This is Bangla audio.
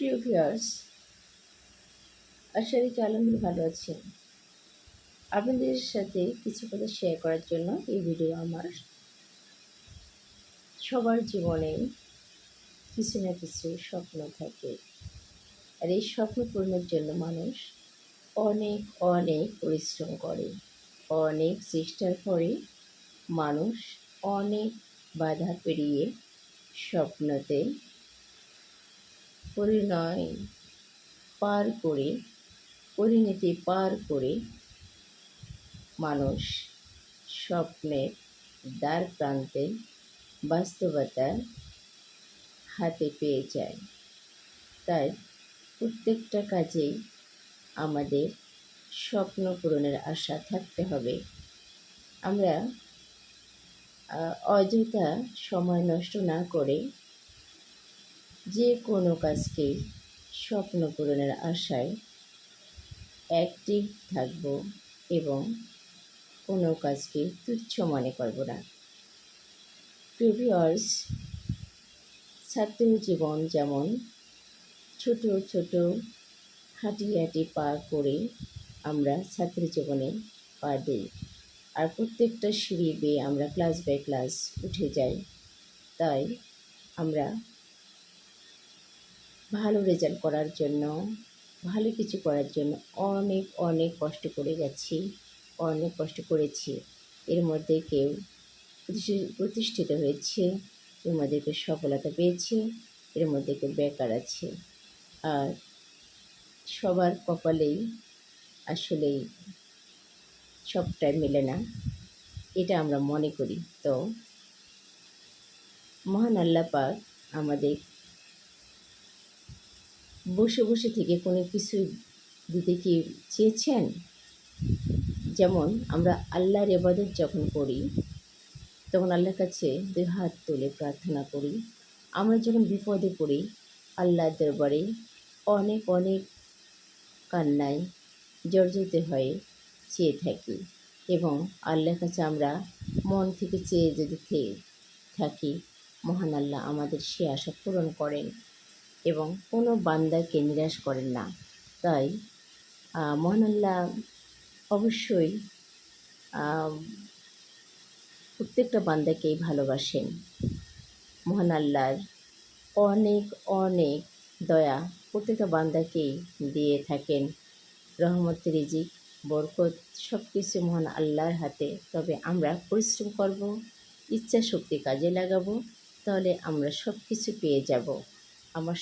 প্রিয় ভিউয়ার্স, আশা করি আলহামদুলিল্লাহ ভালো আছেন। আপনাদের সাথে কিছু কথা শেয়ার করার জন্য এই ভিডিও আমার। সবার জীবনে কিছু না কিছু স্বপ্ন থাকে, আর এই স্বপ্ন পূরণের জন্য মানুষ অনেক অনেক পরিশ্রম করে, অনেক চেষ্টার পরে মানুষ অনেক বাধা পেরিয়ে স্বপ্নতে পরিণতি পার করে মানুষ স্বপ্নের দ্বার প্রান্তে বাস্তবতা হাতে পেয়ে যায়। তাই প্রত্যেকটা কাজেই আমাদের স্বপ্ন পূরণের আশা থাকতে হবে। আমরা অযথা সময় নষ্ট না করে যে কোনো কাজকেই স্বপ্ন পূরণের আশায় অ্যাক্টিভ থাকব এবং কোনো কাজকে তুচ্ছ মনে করব না। ভিউয়ার্স, ছাত্র জীবন যেমন ছোট ছোট হাঁটি পা করে আমরা ছাত্র জীবনে পা দিই, আর প্রত্যেকটা সিঁড়ি বেয়ে আমরা ক্লাস বাই ক্লাস উঠে যাই। তাই আমরা ভালো রেজাল্ট করার জন্য, ভালো কিছু করার জন্য অনেক অনেক কষ্ট করে যাচ্ছি, অনেক কষ্ট করেছি। এর মধ্যে কেউ প্রতিষ্ঠিত হয়েছে, এর মধ্যে কেউ সফলতা পেয়েছে, এর মধ্যে কেউ বেকার আছে। আর সবার কপালেই আসলেই সবটাই মেলে না, এটা আমরা মনে করি। তো মহান আল্লাহ পাক আমাদের বসে বসে থেকে কোনো কিছু দিতে কি চেয়েছেন? যেমন আমরা আল্লাহর ইবাদত যখন করি তখন আল্লাহর কাছে 2 হাত তুলে প্রার্থনা করি। আমরা যখন বিপদে পড়ি আল্লাহর দরবারে অনেক অনেক কান্নায় জর্জরিত হয়ে চেয়ে থাকি, এবং আল্লাহর কাছে আমরা মন থেকে চেয়ে যদি থাকি, মহান আল্লাহ আমাদের সে আশা পূরণ করেন এবং কোনো বান্দাকে নিরাশ করেন না। তাই মহান আল্লাহ অবশ্যই প্রত্যেকটা বান্দাকেই ভালোবাসেন। মহান আল্লাহর অনেক অনেক দয়া প্রত্যেকটা বান্দাকেই দিয়ে থাকেন। রহমত, রিজিক, বরকত সব কিছু মহান আল্লাহর হাতে। তবে আমরা পরিশ্রম করব, ইচ্ছা শক্তি কাজে লাগাবো, তাহলে আমরা সব কিছু পেয়ে যাব। আমার